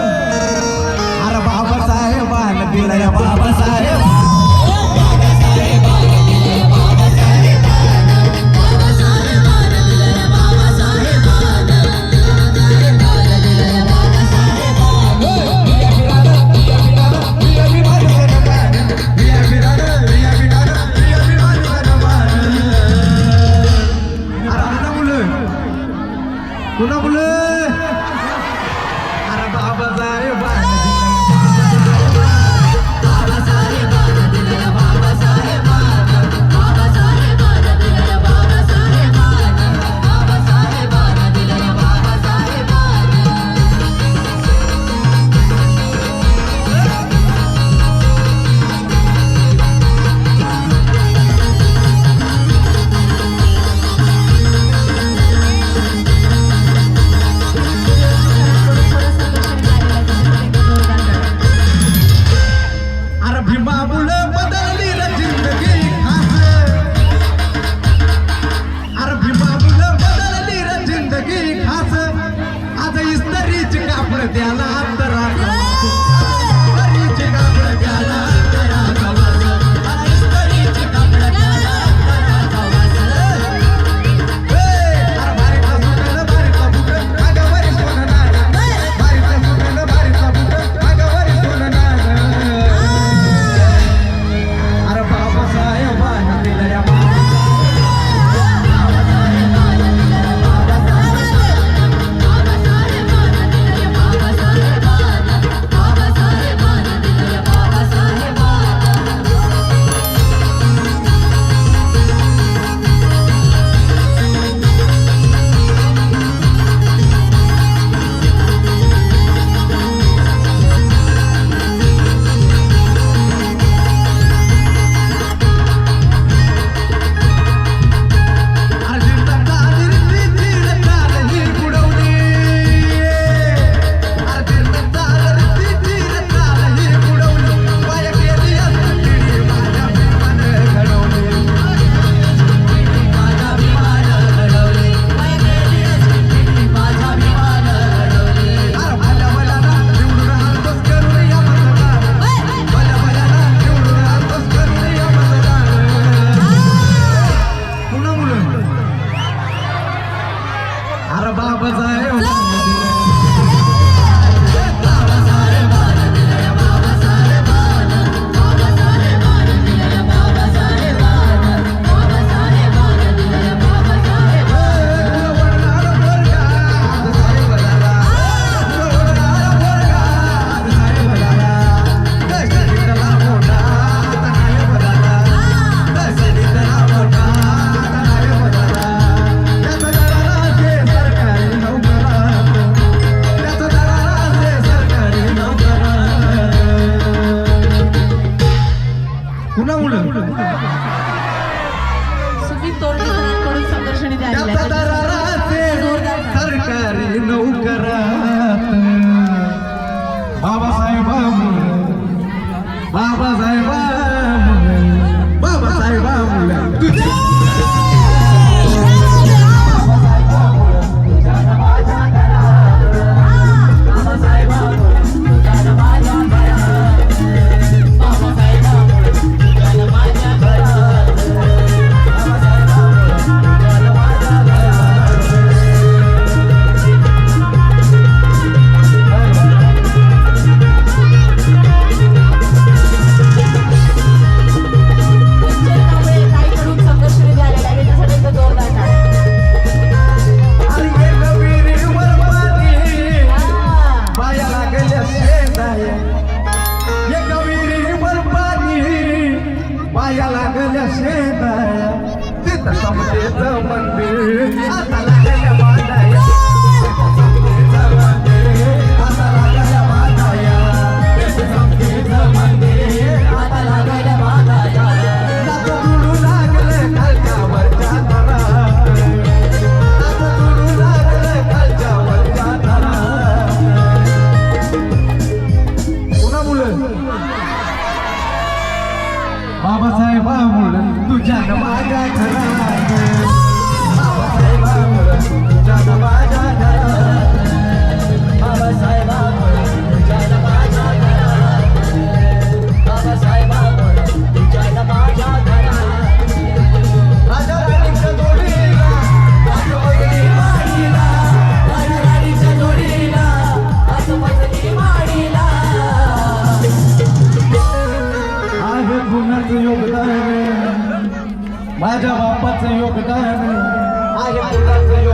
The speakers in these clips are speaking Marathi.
अरे बाबासाहेबान दिलंय बाबासाहेब पुन्हा बोले अरे बाबासाहेबान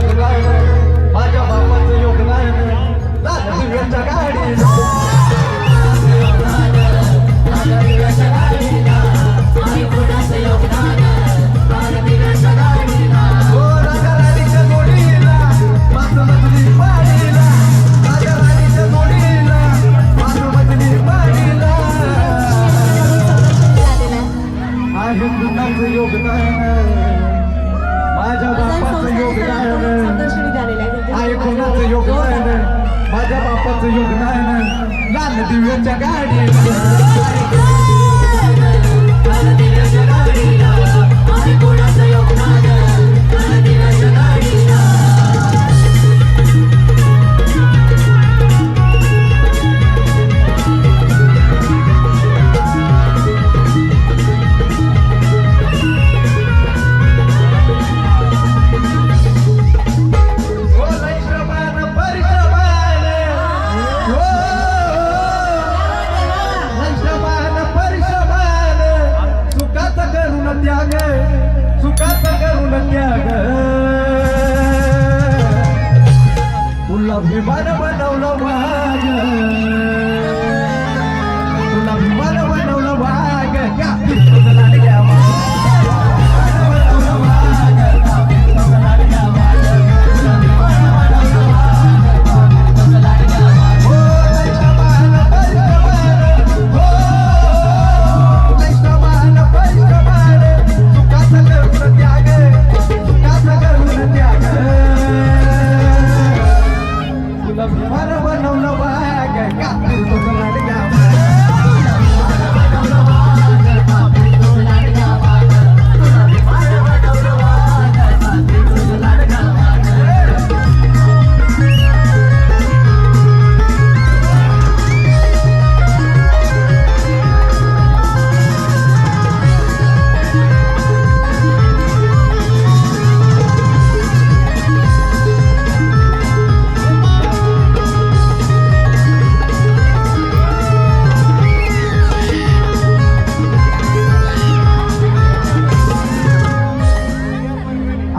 योगदान माझ्या बापाचं योगदान लाल दिव्याच्या गाडीला हो राजा राणीच्या जोडीला माझं मजली पाडीला राजा राणीच्या जोडीला माझं मजली पाडीला आहे कुणाचं योगदान माझ्या बापाचं योगदान आहे कुणाचं योगदान माझ्या बापाचं योगदान लाल दिव्याच्या गाडीला सुखाचा करून त्याग तुला विमान बनवलं वाग तुला विमान बनवलं वाग लाडक्या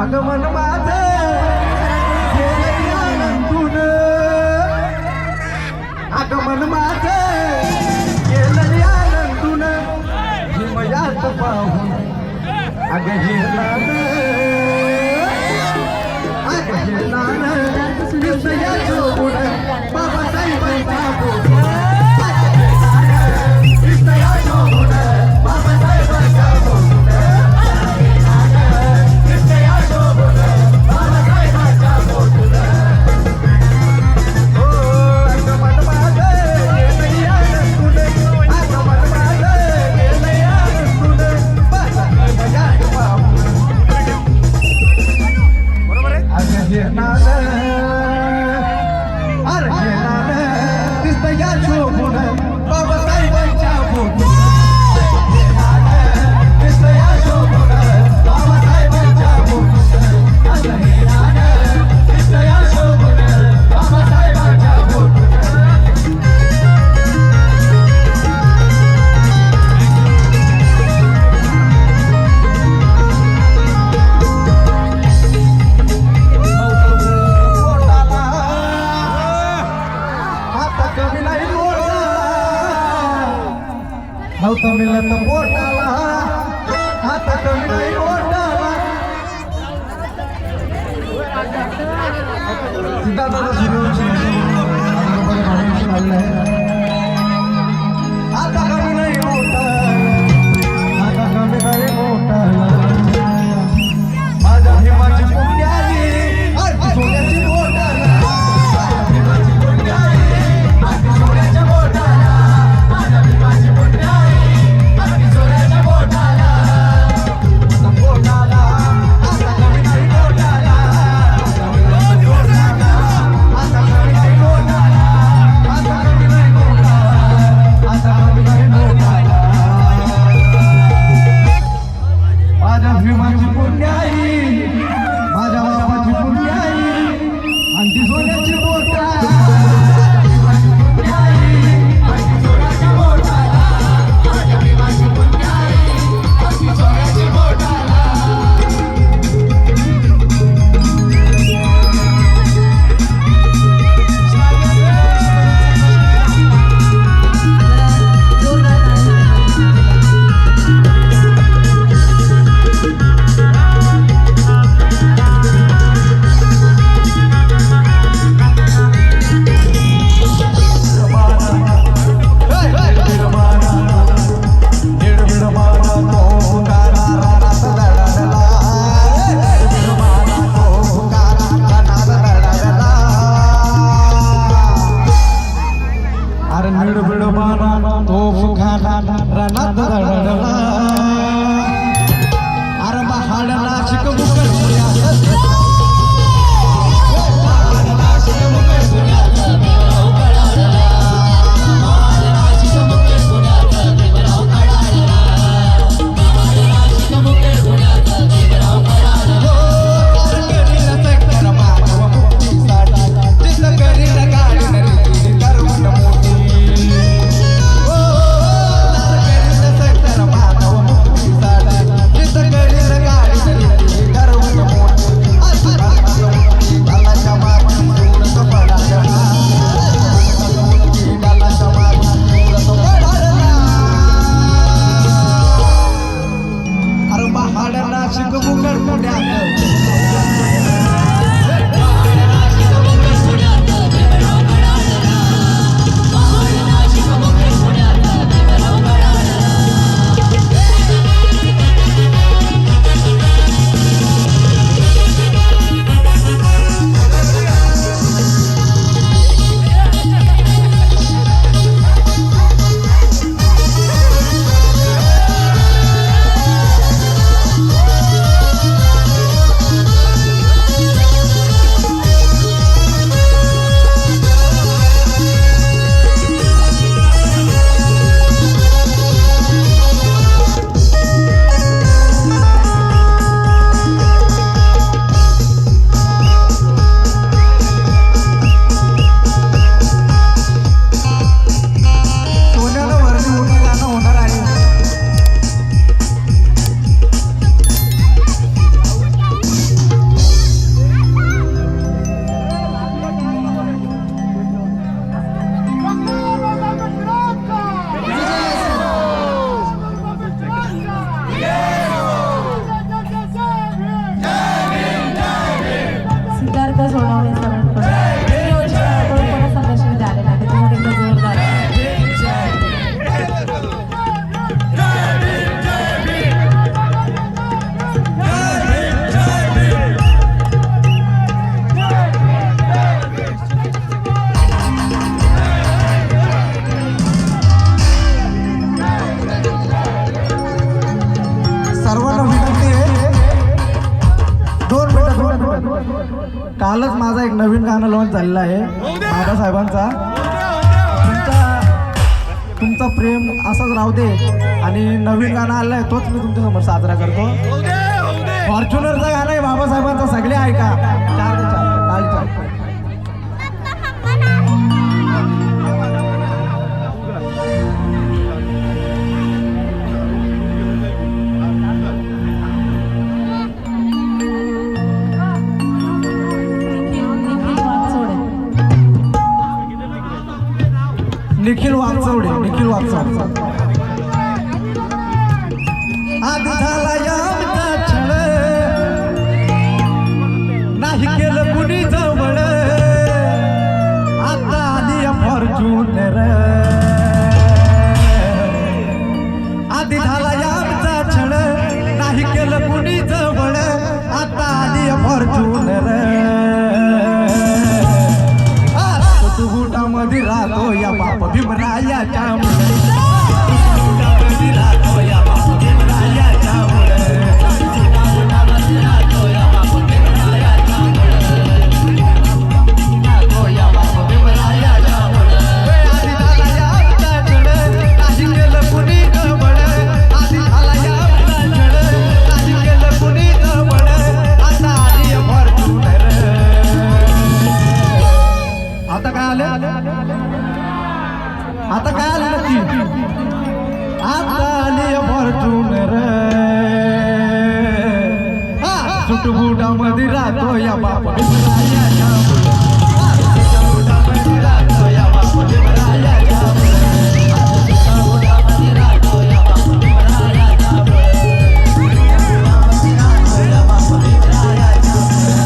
आगमन माझं गेलंय आनंदून आगमन माझं गेलंय आनंदून हिमयात पाहून अग हिरलान अग हिरलान दिसया जोगुण बाबासाहेबांचा बोल दिसया जोगुण बाबासाहेबांचा बोल नव्हतं मिळत पोटाला हात कमी नाही पोटाला सिद्धार्थ आता कमी नाही मोठा आता कमी नाही मोठाला माझ्या भीमाची पुण्याली आरती सोन्याची मोठाला माझ्या भीमाची पुण्याली आरती सोन्याच्या मोठाला माझ्या भीमाची पुण्याली आता कमी नाही आजच माझा एक नवीन गाणं लॉन्च झालेला आहे बाबासाहेबांचा. तुमचा प्रेम असाच राहू दे आणि नवीन गाणं आलं आहे तोच मी तुमच्यासमोर साजरा करतो. फॉर्च्युनरचं गाणं आहे बाबासाहेबांचं, सगळे ऐका. 4 ते 4 निखिल वागचौडे. आधी झाला याचा छळ, नाही केलं कुणी जवळ, आता आली फॉर्च्युनर. आधी झाला याचा छळ, नाही केलं कुणी जवळ, आता आली फॉर्च्युनर. मध्ये राहतो या बाप भीमरायाच्या मुळे, राहतो या बाप भीमरायाच्या मुळे, राहतो या बाप भीमरायाच्या मुळे, राहतो या बाप भीमरायाच्या मुळे. आधी झाला या छळ, नाही केलं कुणी जवळ, आधी झाला या छळ, नाही केलं कुणी जवळ, आता आली फॉर्च्युनर. आता काय आलं? आता काय आलं नक्की? आता आली फॉर्च्युनर. सुटबुटामध्ये राहतो या बाप भीमरायाच्या मुळे, सुटबुटामध्ये राहतो या बाप भीमरायाच्या मुळे, सुटबुटामध्ये राहतो या बाप भीमरायाच्या मुळे, सुटबुटामध्ये राहतो या बाप भीमरायाच्या मुळे.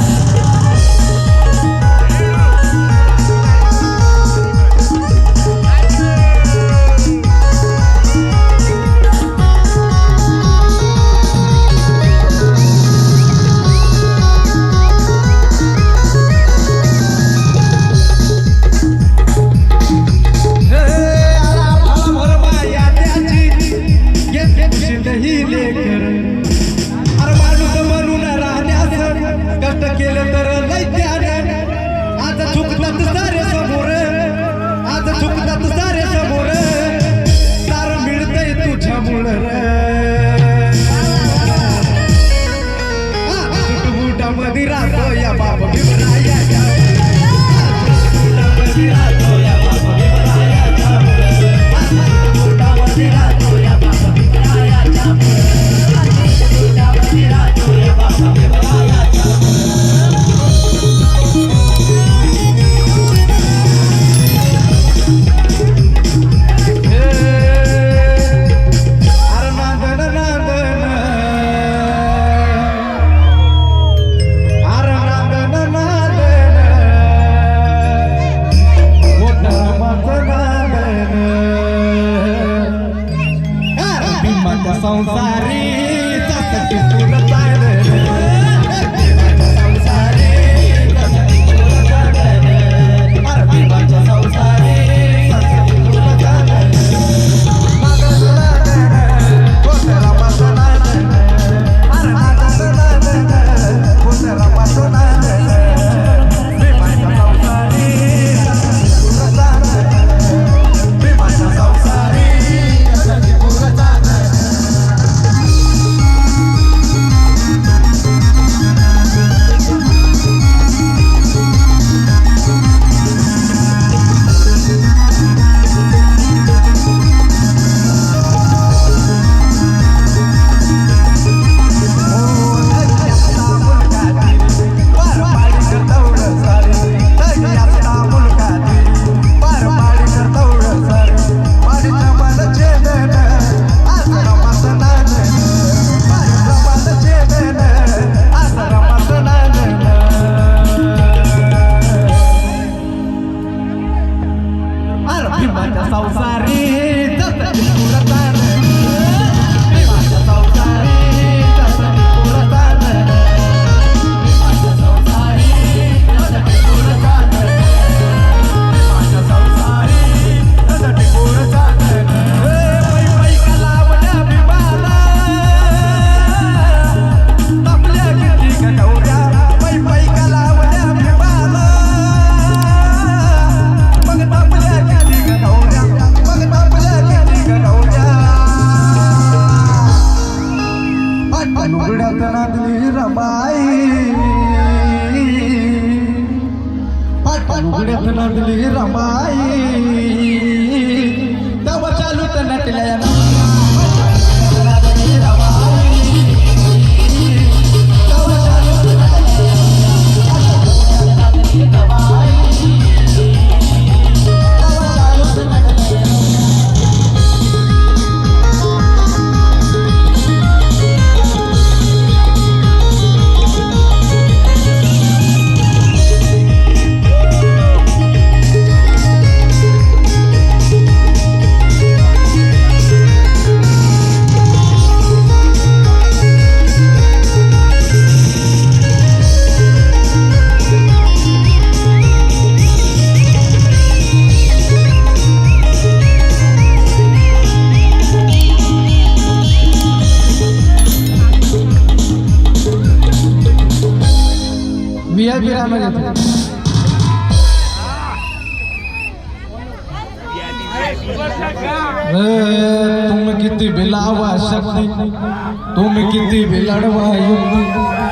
पाट उघड्यात नटली रमाई तेव्हा चालू तर नटल्या तुम किती बिलावा शक्ति तुम किती बिलड़वा युक्ति